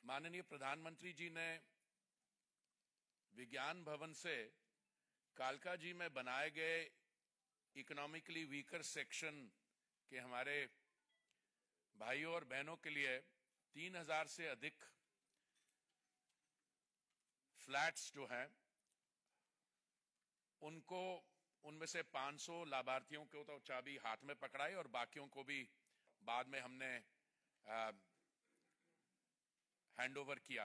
माननीय प्रधानमंत्री जी ने विज्ञान भवन से कालका जी में बनाए गए इकोनॉमिकली वीकर सेक्शन के हमारे भाइयों और बहनों के लिए 3000 से अधिक फ्लैट्स जो हैं उनको उनमें से 500 लाभार्थियों को तो चाबी हाथ में पकड़ाई और बाकियों को भी बाद में हमने हैंडओवर किया।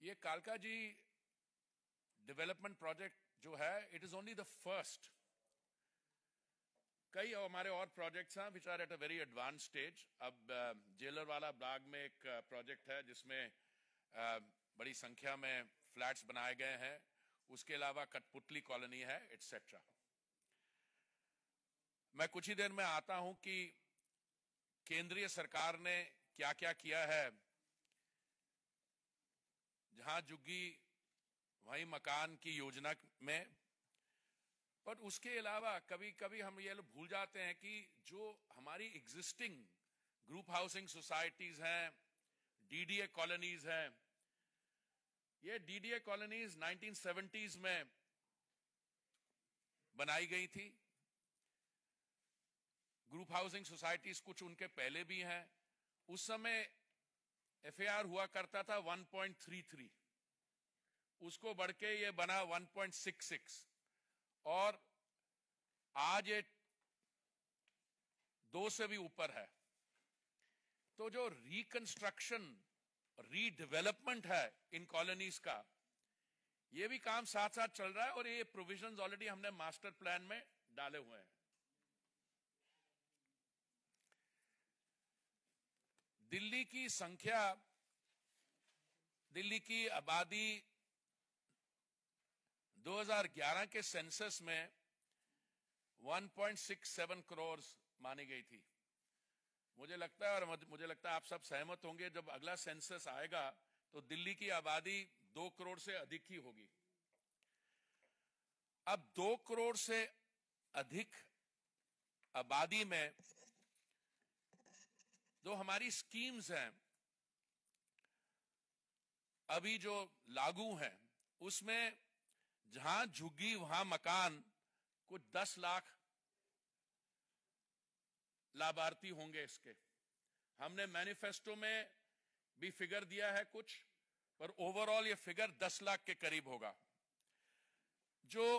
ये कालका जी डेवलपमेंट प्रोजेक्ट जो है it is only the first. कई हमारे और प्रोजेक्ट्स हैं which are at a very advance stage. अब जेलरवाला बाग में एक प्रोजेक्ट है जिसमें बड़ी संख्या में फ्लैट्स बनाए गए हैं। उसके अलावा कठपुतली कॉलोनी है एटसेट्रा। मैं कुछ ही देर में आता हूं कि केंद्रीय सरकार ने क्या क्या किया है। जहां झुग्गी वहीं मकान की योजना में, पर उसके अलावा कभी कभी हम ये लोग भूल जाते हैं कि जो हमारी एग्जिस्टिंग ग्रुप हाउसिंग सोसाइटीज हैं, डीडीए कॉलोनीज हैं, ये डीडीए कॉलोनीज 1970s में बनाई गई थी। ग्रुप हाउसिंग सोसाइटीज कुछ उनके पहले भी हैं। उस समय एफएआर हुआ करता था 1.33, उसको बढ़ के ये बना 1.66 और आज ये 2 से भी ऊपर है। तो जो रिकंस्ट्रक्शन रीडेवलपमेंट है इन कॉलोनीज का, ये भी काम साथ साथ चल रहा है और ये प्रोविजंस ऑलरेडी हमने मास्टर प्लान में डाले हुए हैं। दिल्ली की संख्या, दिल्ली की आबादी 2011 के सेंसस में 1.67 करोड़ मानी गई थी। मुझे लगता है और मुझे लगता है आप सब सहमत होंगे, जब अगला सेंसस आएगा तो दिल्ली की आबादी 2 करोड़ से अधिक ही होगी। अब 2 करोड़ से अधिक आबादी में जो हमारी स्कीम्स हैं अभी जो लागू हैं, उसमें जहां झुग्गी वहां मकान कुछ 10 लाख लाभार्थी होंगे इसके। हमने मैनिफेस्टो में भी फिगर दिया है कुछ, पर ओवरऑल ये फिगर 10 लाख के करीब होगा। जो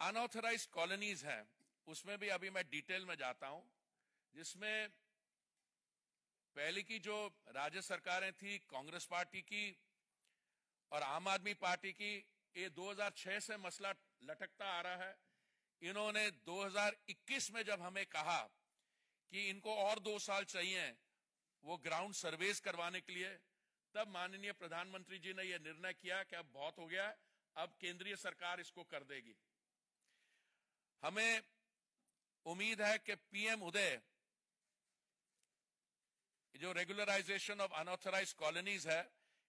अनऑथराइज्ड कॉलोनीज हैं उसमें भी अभी मैं डिटेल में जाता हूं, जिसमें पहले की जो राज्य सरकारें थी कांग्रेस पार्टी की और आम आदमी पार्टी की, ये 2006 से मसला लटकता आ रहा है। इन्होंने 2021 में जब हमें कहा कि इनको और 2 साल चाहिए वो ग्राउंड सर्वेस करवाने के लिए, तब माननीय प्रधानमंत्री जी ने यह निर्णय किया कि अब बहुत हो गया, अब केंद्रीय सरकार इसको कर देगी। हमें उम्मीद है कि पीएम उदय, जो रेगुलराइजेशन ऑफ अनऑथराइज्ड कॉलोनीज है,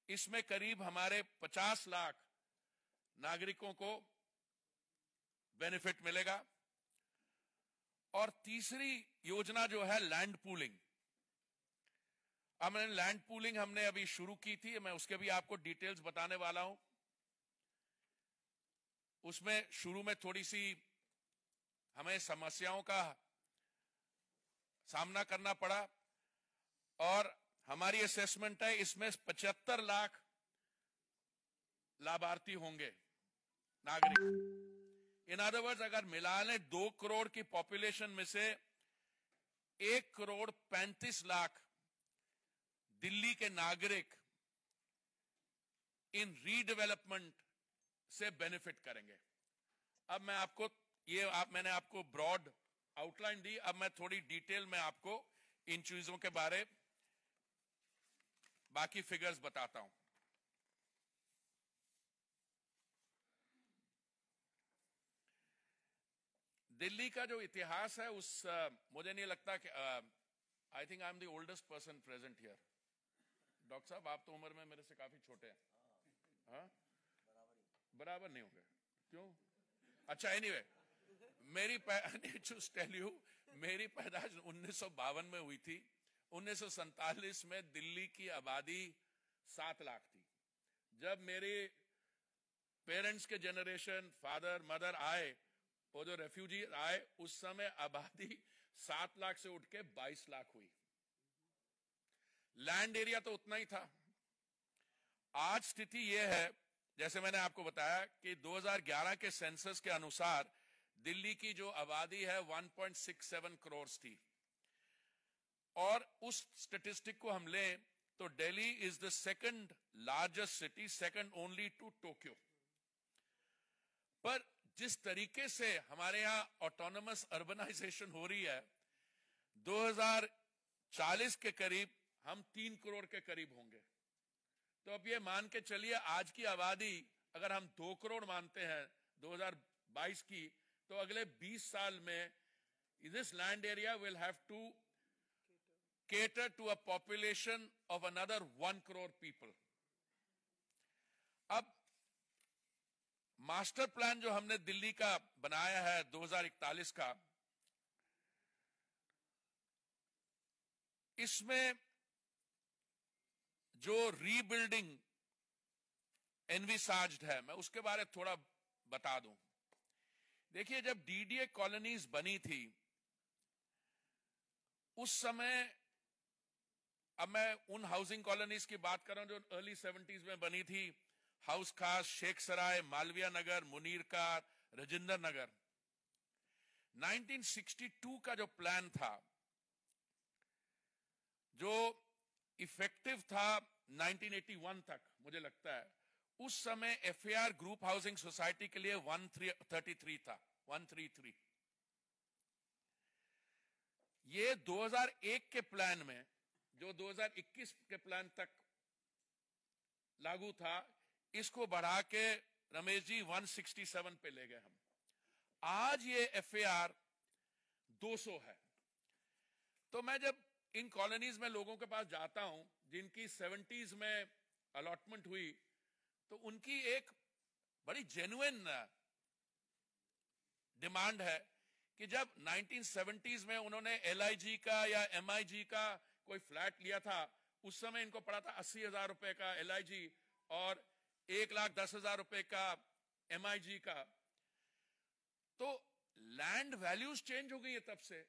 इसमें करीब हमारे 50 लाख नागरिकों को बेनिफिट मिलेगा। और तीसरी योजना जो है लैंड पूलिंग, हमने लैंड पूलिंग हमने अभी शुरू की थी, मैं उसके भी आपको डिटेल्स बताने वाला हूं। उसमें शुरू में थोड़ी सी हमें समस्याओं का सामना करना पड़ा और हमारी असेसमेंट है इसमें 75 लाख लाभार्थी होंगे नागरिक। इन अदर वर्ड्स, अगर मिला लें 2 करोड़ की पॉपुलेशन में से 1 करोड़ 35 लाख दिल्ली के नागरिक इन रीडेवलपमेंट से बेनिफिट करेंगे। अब मैं आपको मैंने आपको ब्रॉड आउटलाइन दी, अब मैं थोड़ी डिटेल में आपको इन चीजों के बारे बाकी फिगर्स बताता हूं। दिल्ली का जो इतिहास है मुझे नहीं लगता कि I think I am the oldest person present here. Doctor साहब आप तो उम्र में मेरे से काफी छोटे हैं। हाँ, बराबर नहीं होंगे, क्यों? अच्छा, एनीवे, मेरी टेल यू, मेरी पैदाइश 1952 में हुई थी 1947 में दिल्ली की आबादी 7 लाख थी। जब मेरे पेरेंट्स के जनरेशन, फादर मदर आए, वो जो रेफ्यूजी आए, उस समय आबादी 7 लाख से उठ के 22 लाख हुई। लैंड एरिया तो उतना ही था। आज स्थिति यह है, जैसे मैंने आपको बताया कि 2011 के सेंसस के अनुसार दिल्ली की जो आबादी है 1.67 करोड़ थी, और उस स्टेटिस्टिक को हम लें तो Delhi is the second largest city, second only to Tokyo. पर जिस तरीके से हमारे यहां ऑटोनमस अर्बनाइजेशन हो रही है, 2040 के करीब हम 3 करोड़ के करीब होंगे। तो अब ये मान के चलिए, आज की आबादी अगर हम 2 करोड़ मानते हैं 2022 की, तो अगले 20 साल में this land area will have to cater to a population of another 1 crore people. अब मास्टर प्लान जो हमने दिल्ली का बनाया है 2041 का, इसमें जो रीबिल्डिंग एनविसाज्ड है, मैं उसके बारे में थोड़ा बता दूं। देखिए, जब डीडीए कॉलोनीज बनी थी उस समय, अब मैं उन हाउसिंग कॉलोनीज की बात कर रहा हूं जो अर्ली 70s में बनी थी, हाउस खास, शेख सराय, मालविया नगर, मुनीर का, राजेंद्र नगर। 1962 का जो प्लान था, जो इफेक्टिव था 1981 तक, मुझे लगता है उस समय एफएआर ग्रुप हाउसिंग सोसाइटी के लिए 133 था, 133। ये 2001 के प्लान में, जो 2021 के प्लान तक लागू था, इसको बढ़ा के रमेश जी 167 पे ले गए हम। आज ये एफएआर 200 है। तो मैं जब इन कॉलोनीज में लोगों के पास जाता हूं जिनकी 70s में अलॉटमेंट हुई, तो उनकी एक बड़ी जेन्युइन डिमांड है कि जब 1970s में उन्होंने एलआईजी का या एमआईजी का कोई फ्लैट लिया था, उस समय इनको पड़ा था 80,000 रुपए का एलआईजी और 1,10,000 रुपए का एमआईजी का। तो लैंड वैल्यूज चेंज हो गई है तब से।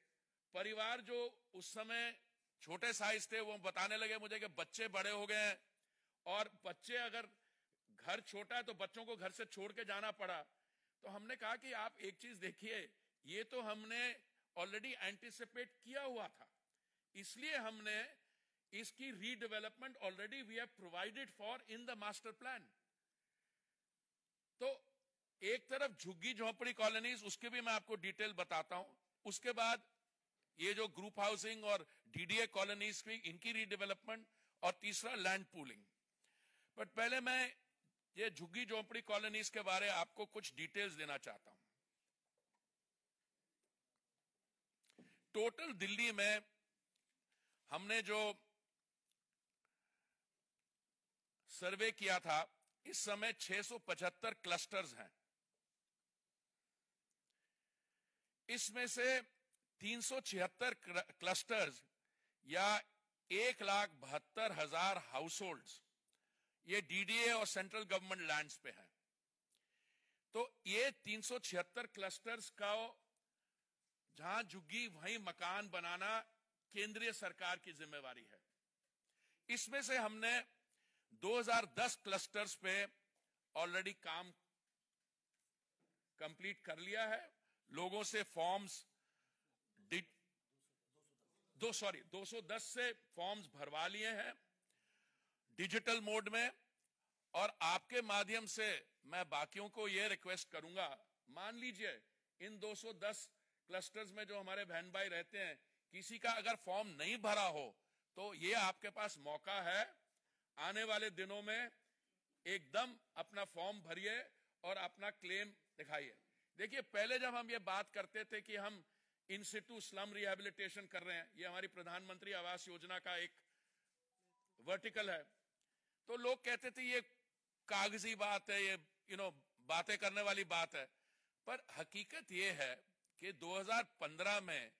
परिवार जो उस समय छोटे साइज थे, वो बताने लगे मुझे कि बच्चे बड़े हो गए हैं, और बच्चे अगर घर छोटा है तो बच्चों को घर से छोड़ के जाना पड़ा। तो हमने कहा कि आप एक चीज देखिए, ये तो हमने ऑलरेडी एंटिसिपेट किया हुआ था, इसलिए हमने इसकी redevelopment already we have provided for in the master plan. तो एक तरफ झुग्गी झोंपड़ी कॉलोनीज, उसके भी मैं आपको डिटेल बताता हूं। उसके बाद ये जो ग्रुप हाउसिंग और डीडीए कॉलोनीज की, इनकी रीडेवलपमेंट, और तीसरा लैंड पूलिंग। बट पहले मैं ये झुग्गी झोंपड़ी कॉलोनीज के बारे में आपको कुछ डिटेल्स देना चाहता हूं। टोटल दिल्ली में हमने जो सर्वे किया था, इस समय 675 क्लस्टर्स हैं। इसमें से 376 क्लस्टर्स या 1,72,000 हाउसहोल्ड्स ये डीडीए और सेंट्रल गवर्नमेंट लैंड्स पे हैं। तो ये 376 क्लस्टर्स का जहां झुग्गी वहीं मकान बनाना केंद्रीय सरकार की जिम्मेवारी है। इसमें से हमने 2010 क्लस्टर्स पे ऑलरेडी काम कंप्लीट कर लिया है। लोगों से फॉर्म्स 210 से फॉर्म्स भरवा लिए हैं डिजिटल मोड में। और आपके माध्यम से मैं बाकियों को यह रिक्वेस्ट करूंगा, मान लीजिए इन 210 क्लस्टर्स में जो हमारे बहन भाई रहते हैं, किसी का अगर फॉर्म नहीं भरा हो तो ये आपके पास मौका है, आने वाले दिनों में एकदम अपना फॉर्म भरिए और अपना क्लेम दिखाइए। देखिए, पहले जब हम ये बात करते थे कि हम इन सिटू स्लम रिहेबिलिटेशन कर रहे हैं, ये हमारी प्रधानमंत्री आवास योजना का एक वर्टिकल है, तो लोग कहते थे ये कागजी बात है, ये बातें करने वाली बात है। पर हकीकत ये है कि 2015 में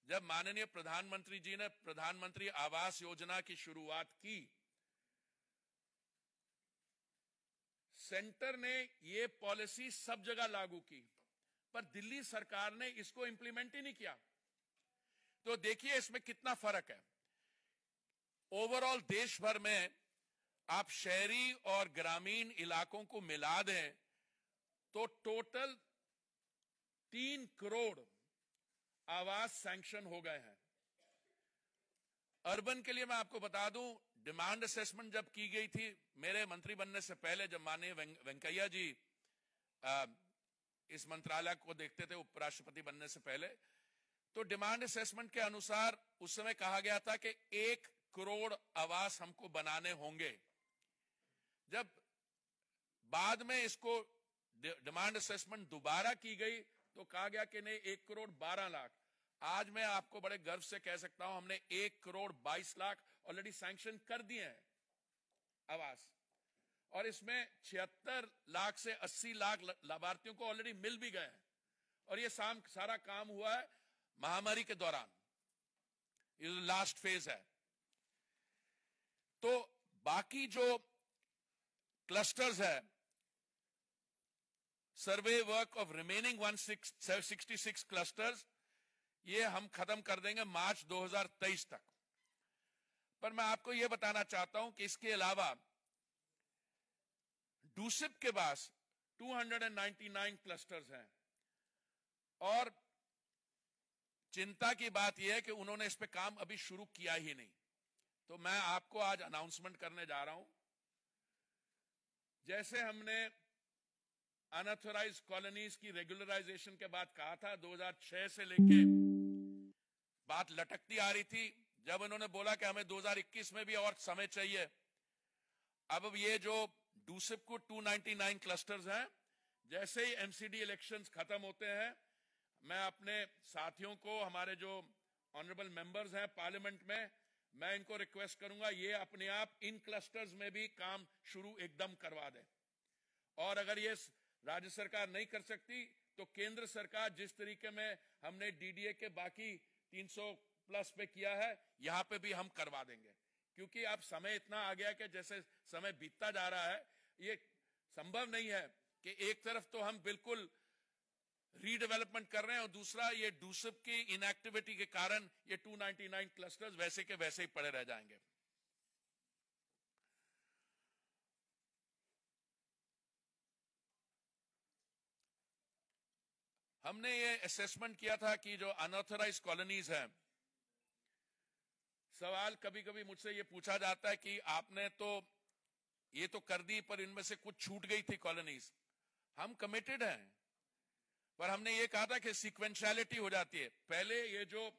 जब माननीय प्रधानमंत्री जी ने प्रधानमंत्री आवास योजना की शुरुआत की, सेंटर ने ये पॉलिसी सब जगह लागू की, पर दिल्ली सरकार ने इसको इंप्लीमेंट ही नहीं किया। तो देखिए इसमें कितना फर्क है। ओवरऑल देश भर में आप शहरी और ग्रामीण इलाकों को मिला दें तो टोटल 3 करोड़ आवास सैंक्शन हो गए हैं। अर्बन के लिए मैं आपको बता दूं, डिमांड असेसमेंट जब की गई थी मेरे मंत्री बनने से पहले, जब माननीय वेंकैया जी इस मंत्रालय को देखते थे उपराष्ट्रपति बनने से पहले, तो डिमांड असेसमेंट के अनुसार उस समय कहा गया था कि 1 करोड़ आवास हमको बनाने होंगे। जब बाद में इसको डिमांड असेसमेंट दोबारा की गई तो कहा गया कि नहीं 1 करोड़ 12 लाख। आज मैं आपको बड़े गर्व से कह सकता हूं हमने 1 करोड़ 22 लाख ऑलरेडी सैंक्शन कर दिए हैं आवास, और इसमें 76 लाख से 80 लाख लाभार्थियों को ऑलरेडी मिल भी गए हैं। और ये सारा काम हुआ है महामारी के दौरान, ये लास्ट फेज है। तो बाकी जो क्लस्टर्स है, सर्वे वर्क ऑफ रिमेनिंग 166 क्लस्टर्स, ये हम खत्म कर देंगे मार्च 2023 तक। पर मैं आपको यह बताना चाहता हूं कि इसके अलावा डूसिप के पास 299 क्लस्टर्स हैं, और चिंता की बात यह है कि उन्होंने इस पे काम अभी शुरू किया ही नहीं। तो मैं आपको आज अनाउंसमेंट करने जा रहा हूं, जैसे हमने अनऑथराइज्ड कॉलोनीज की रेगुलराइजेशन के बाद कहा था, 2006 से लेके बात लटकती आ रही थी। जब उन्होंने बोला कि हमें 2021 में भी और समय चाहिए, अब ये जो डूसिप को 299 क्लस्टर्स हैं, जैसे ही एमसीडी इलेक्शंस खत्म होते हैं, मैं अपने साथियों को, हमारे जो ऑनरेबल मेंबर्स हैं पार्लियामेंट में, मैं इनको रिक्वेस्ट करूंगा ये अपने आप इन क्लस्टर्स में भी काम शुरू एकदम करवा दें। और अगर ये राज्य सरकार नहीं कर सकती तो केंद्र सरकार, जिस तरीके में हमने डीडीए के बाकी 300 प्लस पे किया है, यहां पे भी हम करवा देंगे। क्योंकि अब समय इतना आ गया कि जैसे समय बीतता जा रहा है, ये संभव नहीं है कि एक तरफ तो हम बिल्कुल रीडेवलपमेंट कर रहे हैं और दूसरा ये डूसिप की इनएक्टिविटी के कारण ये 299 क्लस्टर्स वैसे के वैसे ही पड़े रह जाएंगे। हमने ये असेसमेंट किया था कि जो अनऑथराइज्ड कॉलोनीज हैं, सवाल कभी कभी मुझसे ये पूछा जाता है कि आपने तो ये तो कर दी पर इनमें से कुछ छूट गई थी कॉलोनीज। हम कमिटेड हैं, पर हमने ये कहा था कि सीक्वेंशियलिटी हो जाती है। पहले ये जो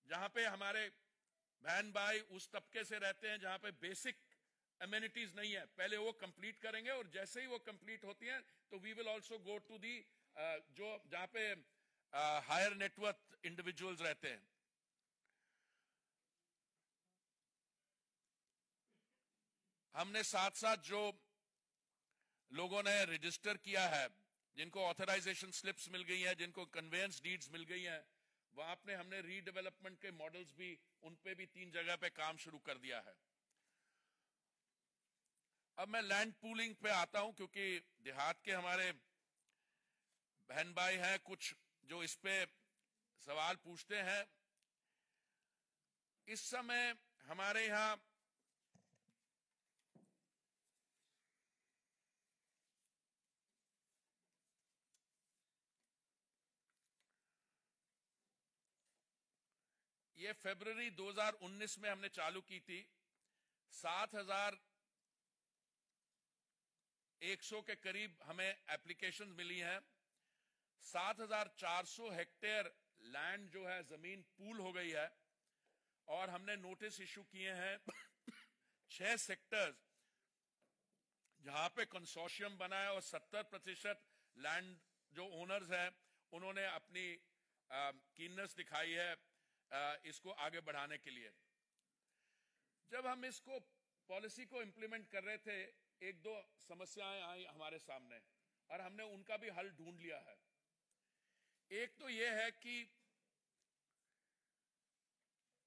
जहां पे हमारे बहन भाई उस तबके से रहते हैं जहां पे बेसिक एमिनिटीज नहीं है, पहले वो कंप्लीट करेंगे, और जैसे ही वो कंप्लीट होती हैं तो we will also go to the जो जहां पे हायर नेटवर्थ इंडिविजुअल्स रहते हैं। हमने साथ साथ जो लोगों ने रजिस्टर किया है, जिनको ऑथराइजेशन स्लिप्स मिल गई हैं, जिनको कन्वेंस डीड्स मिल गई हैं, वहां पे हमने रीडेवलपमेंट के मॉडल्स भी, उन पे भी 3 जगह पे काम शुरू कर दिया है। अब मैं लैंड पूलिंग पे आता हूं, क्योंकि देहात के हमारे बहन भाई हैं कुछ जो इस पे सवाल पूछते हैं। इस समय हमारे यहां ये फरवरी 2019 में हमने चालू की थी। 7,100 के करीब हमें एप्लीकेशंस मिली हैं। 7,400 हेक्टेयर लैंड जो है जमीन पूल हो गई है, और हमने नोटिस इशू किए हैं 6 सेक्टर्स जहां पे कंसोर्शियम बना है, और 70% लैंड जो ओनर्स हैं उन्होंने अपनी कीननेस दिखाई है इसको आगे बढ़ाने के लिए। जब हम इसको पॉलिसी को इंप्लीमेंट कर रहे थे, 1-2 समस्याएं आई हमारे सामने, और हमने उनका भी हल ढूंढ लिया है। एक तो यह है कि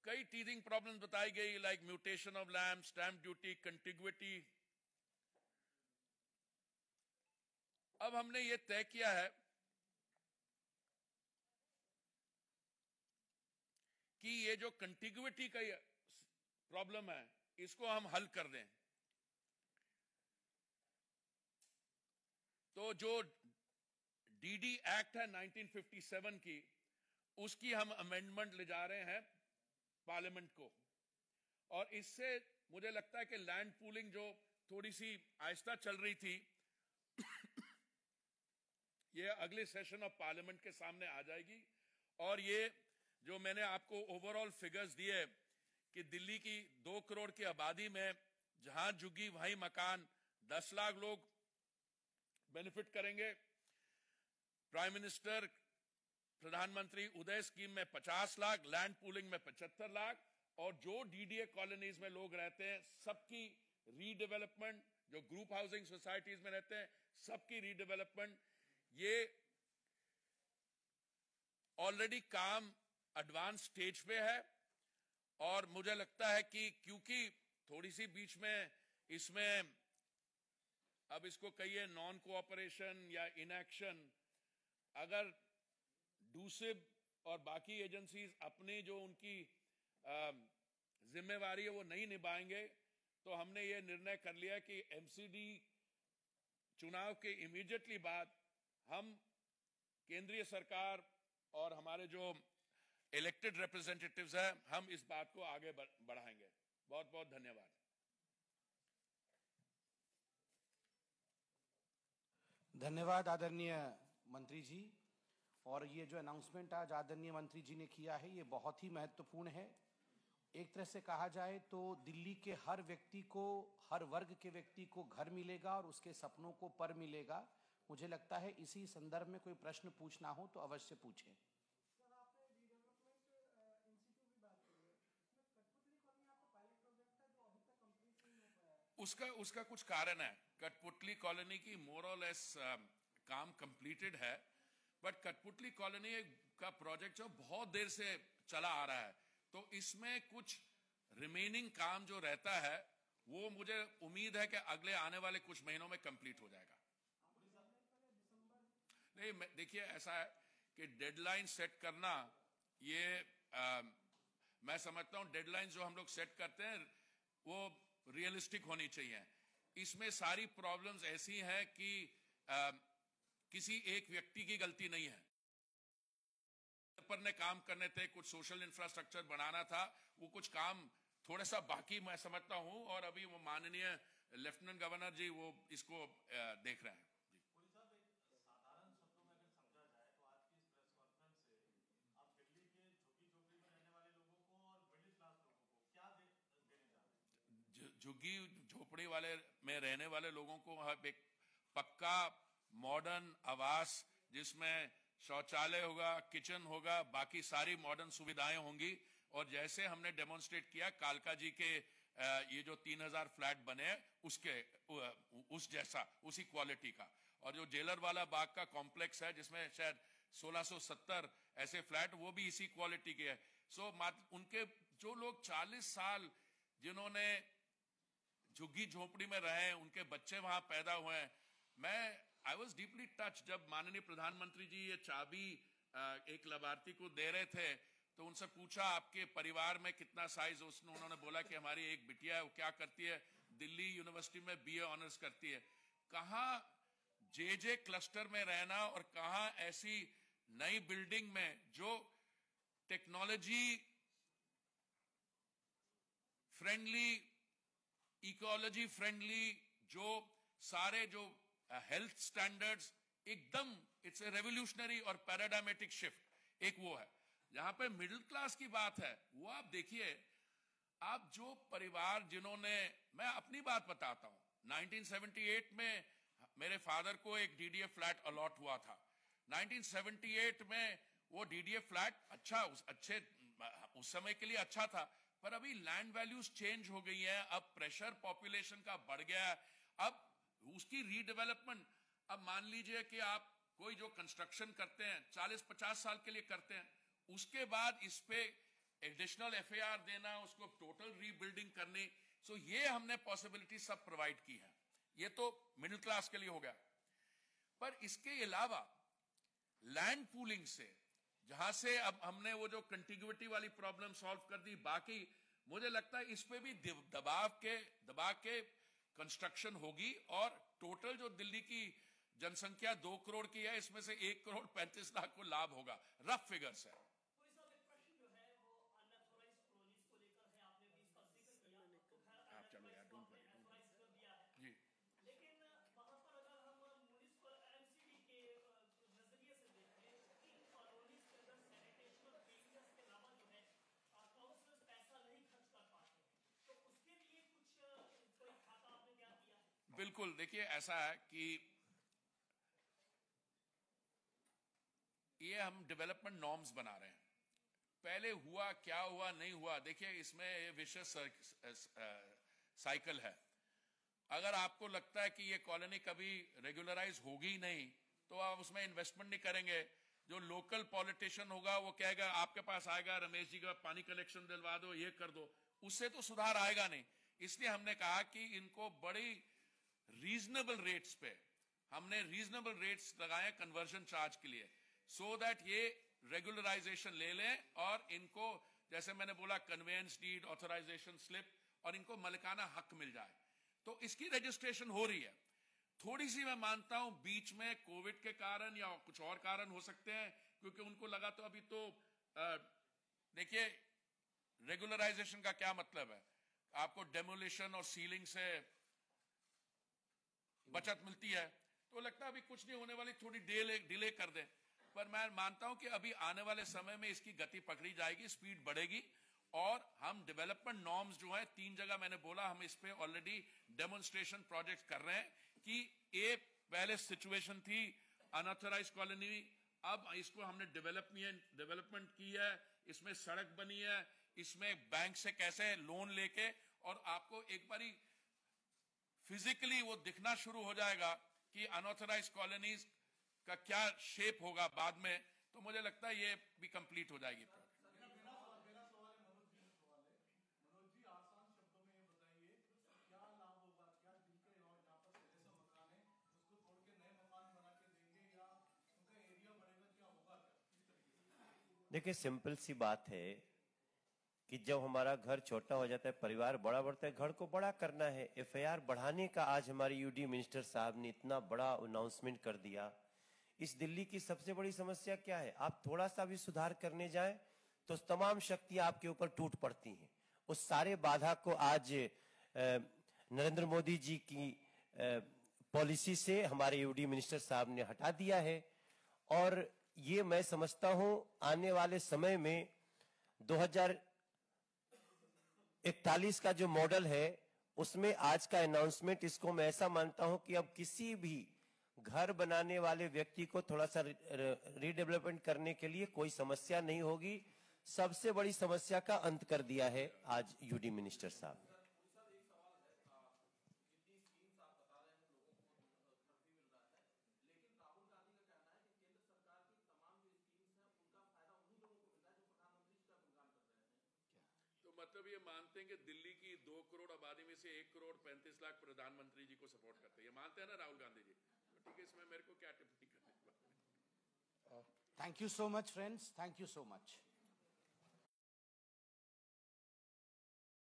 कई टीथिंग प्रॉब्लम्स बताई गई, like mutation of land, stamp duty, contiguity. अब हमने ये तय किया है कि ये जो कंटिग्विटी का प्रॉब्लम है इसको हम हल कर दें। तो जो डीडी एक्ट है 1957 की, उसकी हम अमेंडमेंट ले जा रहे हैं पार्लियामेंट को, और इससे मुझे लगता है कि लैंड पूलिंग जो थोड़ी सी आहिस्ता चल रही थी ये अगले सेशन ऑफ पार्लियामेंट के सामने आ जाएगी। और ये जो मैंने आपको ओवरऑल फिगर्स दिए कि दिल्ली की 2 करोड़ की आबादी में जहां झुग्गी वहीं मकान, 10 लाख लोग बेनिफिट करेंगे। प्राइम मिनिस्टर प्रधानमंत्री उदय स्कीम में 50 लाख, लैंड पूलिंग में 75 लाख, और जो डीडीए कॉलोनीज में लोग रहते हैं सबकी रीडेवलपमेंट, जो ग्रुप हाउसिंग सोसाइटीज में रहते हैं सबकी रीडेवलपमेंट, ये ऑलरेडी काम एडवांस स्टेज पे है। और मुझे लगता है कि क्योंकि थोड़ी सी बीच में इसमें अब इसको कहिए नॉन कोऑपरेशन या इनएक्शन, अगर डूसिब और बाकी एजेंसीज अपनी जो उनकी जिम्मेवारी है वो नहीं निभाएंगे, तो हमने ये निर्णय कर लिया कि एमसीडी चुनाव के इमीडिएटली बाद हम केंद्रीय सरकार और हमारे जो इलेक्टेड रिप्रेजेंटेटिव्स हैं, हम इस बात को आगे बढ़ाएंगे। बहुत बहुत धन्यवाद। धन्यवाद आदरणीय मंत्री जी। और ये जो अनाउंसमेंट आज आदरणीय मंत्री जी ने किया है ये बहुत ही महत्वपूर्ण है। एक तरह से कहा जाए तो दिल्ली के हर व्यक्ति को, हर वर्ग के व्यक्ति को घर मिलेगा और उसके सपनों को पर मिलेगा। मुझे लगता है इसी संदर्भ में कोई प्रश्न पूछना हो तो अवश्य पूछें। सर, आपने रीडेवलपमेंट इंस्टीट्यूट की बात करी है, इसमें कठपुतली कॉलोनी आपका पायलट प्रोजेक्ट है जो अभी तक कंप्लीट नहीं हो पाया है। उसका कुछ कारण है। कठपुतली कॉलोनी की मोर और लेस काम कंप्लीटेड है, बट कठपुतली कॉलोनी का प्रोजेक्ट जो बहुत देर से चला आ रहा है, तो इसमें कुछ रिमेनिंग काम जो रहता है वो मुझे उम्मीद है कि अगले आने वाले कुछ महीनों में कंप्लीट हो जाएगा। नहीं, देखिए ऐसा है कि डेडलाइन सेट करना, ये मैं समझता हूं डेडलाइन जो हम लोग सेट करते हैं वो रियलिस्टिक होनी चाहिए। इसमें सारी प्रॉब्लम्स ऐसी हैं कि किसी एक व्यक्ति की गलती नहीं है। पर ने काम करने थे, कुछ सोशल इंफ्रास्ट्रक्चर बनाना था, वो कुछ काम थोड़ा सा बाकी मैं समझता हूं, और अभी वो माननीय लेफ्टिनेंट गवर्नर जी वो इसको देख रहे हैं। साधारण शब्दों में अगर समझा जाए तो आज की इस प्रेस कॉन्फ्रेंस से आप दिल्ली के झुग्गी झोपड़ी में रहने वाले लोगों को और मिडिल क्लास लोगों को क्या देने जा रहे हैं? झुग्गी झोपड़ी वाले में रहने वाले लोगों को एक पक्का मॉडर्न आवास जिसमें शौचालय होगा, किचन होगा, बाकी सारी मॉडर्न सुविधाएं होंगी। और जैसे हमने डेमोन्स्ट्रेट किया कालका जी के ये जो 3000 फ्लैट बने उसके उस जैसा, उसी क्वालिटी का। और जो जेलर वाला बाग का कॉम्प्लेक्स है जिसमें शायद 1670 ऐसे फ्लैट, वो भी इसी क्वालिटी के है। सो उनके जो लोग 40 साल जिन्होंने झुग्गी झोपड़ी में रहे, उनके बच्चे वहां पैदा हुए हैं। आई वॉज डीपली टच जब माननीय प्रधानमंत्री जी ये चाबी एक लाभार्थी को दे रहे थे, तो उनसे पूछा आपके परिवार में कितना साइज, उन्होंने बोला कि हमारी एक बिटिया है, वो क्या करती है, दिल्ली यूनिवर्सिटी में बीए ऑनर्स करती है। कहां जे क्लस्टर में रहना और कहां ऐसी नई बिल्डिंग में जो टेक्नोलॉजी फ्रेंडली, इकोलॉजी फ्रेंडली, जो सारे जो हेल्थ स्टैंडर्ड्स एकदम, इट्स ए रेवोल्यूशनरी और पैराडायमेटिक शिफ्ट एक वो है। जहां पे मिडिल क्लास की बात है वो आप देखिए, आप जो परिवार जिन्होंने, मैं अपनी बात बताता हूं, 1978 में मेरे फादर को एक डीडीए फ्लैट अलॉट हुआ था। 1978 में वो डीडीए फ्लैट अच्छे उस समय के लिए अच्छा था, पर अभी लैंड वैल्यूज चेंज हो गई है, अब प्रेशर पॉपुलेशन का बढ़ गया है, अब उसकी रीडेवलपमेंट। अब मान लीजिए कि आप कोई जो कंस्ट्रक्शन करते हैं 40-50 साल के लिए करते हैं, उसके बाद इस पे एडिशनल FAR देना, उसको टोटल रीबिल्डिंग करनी। सो ये हमने पॉसिबिलिटी सब प्रोवाइड की है। ये तो मिडिल क्लास के लिए हो गया। पर इसके अलावा लैंड पूलिंग से, जहां से अब हमने वो जो कंटिग्यूटी वाली प्रॉब्लम सॉल्व कर दी, बाकी मुझे लगता है इस पे भी दबा के कंस्ट्रक्शन होगी। और टोटल जो दिल्ली की जनसंख्या 2 करोड़ की है, इसमें से 1 करोड़ 35 लाख को लाभ होगा। रफ फिगर्स है। आप चलो यार, डोंट वरी जी। लेकिन वहां पर अगर हम म्युनिसिपल MCD के नजरिए से देखें, इन कॉलोनीज के अंदर सैनिटेशन और क्लीननेस के अलावा जो है काउंसलर्स पैसा नहीं खर्च कर पाते, तो उसके लिए कुछ कोई खाता आपने क्या किया है? बिल्कुल, देखिए ऐसा है कि ये हम डेवलपमेंट नॉर्म्स बना रहे हैं। पहले हुआ क्या हुआ नहीं हुआ, देखिए इसमें विशेष साइकिल है। अगर आपको लगता है कि ये कॉलोनी कभी रेगुलराइज होगी ही नहीं, तो आप उसमें इन्वेस्टमेंट नहीं करेंगे। जो लोकल पॉलिटिशियन होगा वो कहेगा, आपके पास आएगा, रमेश जी का पानी कलेक्शन दिलवा दो, ये कर दो, उससे तो सुधार आएगा नहीं। इसलिए हमने कहा कि इनको बड़ी रीजनेबल रेट्स पे हमने रीजनेबल रेट्स लगाए कन्वर्जन चार्ज के लिए, सो दैट ये रेगुलराइजेशन ले लें और इनको, जैसे मैंने बोला, कन्वेंस डीड, ऑथराइजेशन स्लिप, और इनको मलिकाना हक मिल जाए। तो इसकी रजिस्ट्रेशन हो रही है। थोड़ी सी मैं मानता हूं बीच में कोविड के कारण या कुछ और कारण हो सकते हैं, क्योंकि उनको लगा तो अभी तो देखिए रेगुलराइजेशन का क्या मतलब है, आपको डेमोलिशन और सीलिंग से बचत मिलती है, तो लगता है अभी कुछ नहीं होने वाली, थोड़ी डिले कर दें। पर मैं मानता हूं कि अभी आने वाले समय में इसकी गति पकड़ी जाएगी, स्पीड बढ़ेगी। और हम डेवलपमेंट नॉर्म्स जो है 3 जगह मैंने बोला, हम इस पे ऑलरेडी डेमोन्स्ट्रेशन प्रोजेक्ट कर रहे हैं कि ये पहले सिचुएशन थी अनऑथराइज कॉलोनी, अब इसको हमने डेवलपमेंट की है, इसमें सड़क बनी है, इसमें बैंक से कैसे लोन लेके, और आपको एक बारी फिजिकली वो दिखना शुरू हो जाएगा कि अनऑथराइज कॉलोनीज का क्या शेप होगा बाद में। तो मुझे लगता है ये भी कंप्लीट हो जाएगी। देखिए, सिंपल सी बात है कि जब हमारा घर छोटा हो जाता है, परिवार बड़ा बढ़ता है, घर को बड़ा करना है। FAR बढ़ाने का आज हमारे UD मिनिस्टर साहब ने इतना बड़ा अनाउंसमेंट कर दिया। इस दिल्ली की सबसे बड़ी समस्या क्या है, आप थोड़ा सा भी सुधार करने जाएं तो तमाम शक्तियां आपके ऊपर टूट पड़ती हैं। उस सारे बाधा को आज नरेंद्र मोदी जी की पॉलिसी से हमारे UD मिनिस्टर साहब ने हटा दिया है। और ये मैं समझता हूं आने वाले समय में 2041 का जो मॉडल है, उसमें आज का अनाउंसमेंट, इसको मैं ऐसा मानता हूं कि अब किसी भी घर बनाने वाले व्यक्ति को थोड़ा सा रीडेवलपमेंट करने के लिए कोई समस्या नहीं होगी। सबसे बड़ी समस्या का अंत कर दिया है आज UD मिनिस्टर साहब। मतलब ये मानते हैं कि दिल्ली की 2 करोड़ आबादी में से 1 करोड़ 35 लाख प्रधानमंत्री जी को सपोर्ट करते हैं, ये मानते हैं ना राहुल गांधी जी? तो ठीक है, इसमें मेरे को क्या टिप्पणी करने की बात है। Thank you so much friends, thank you so much.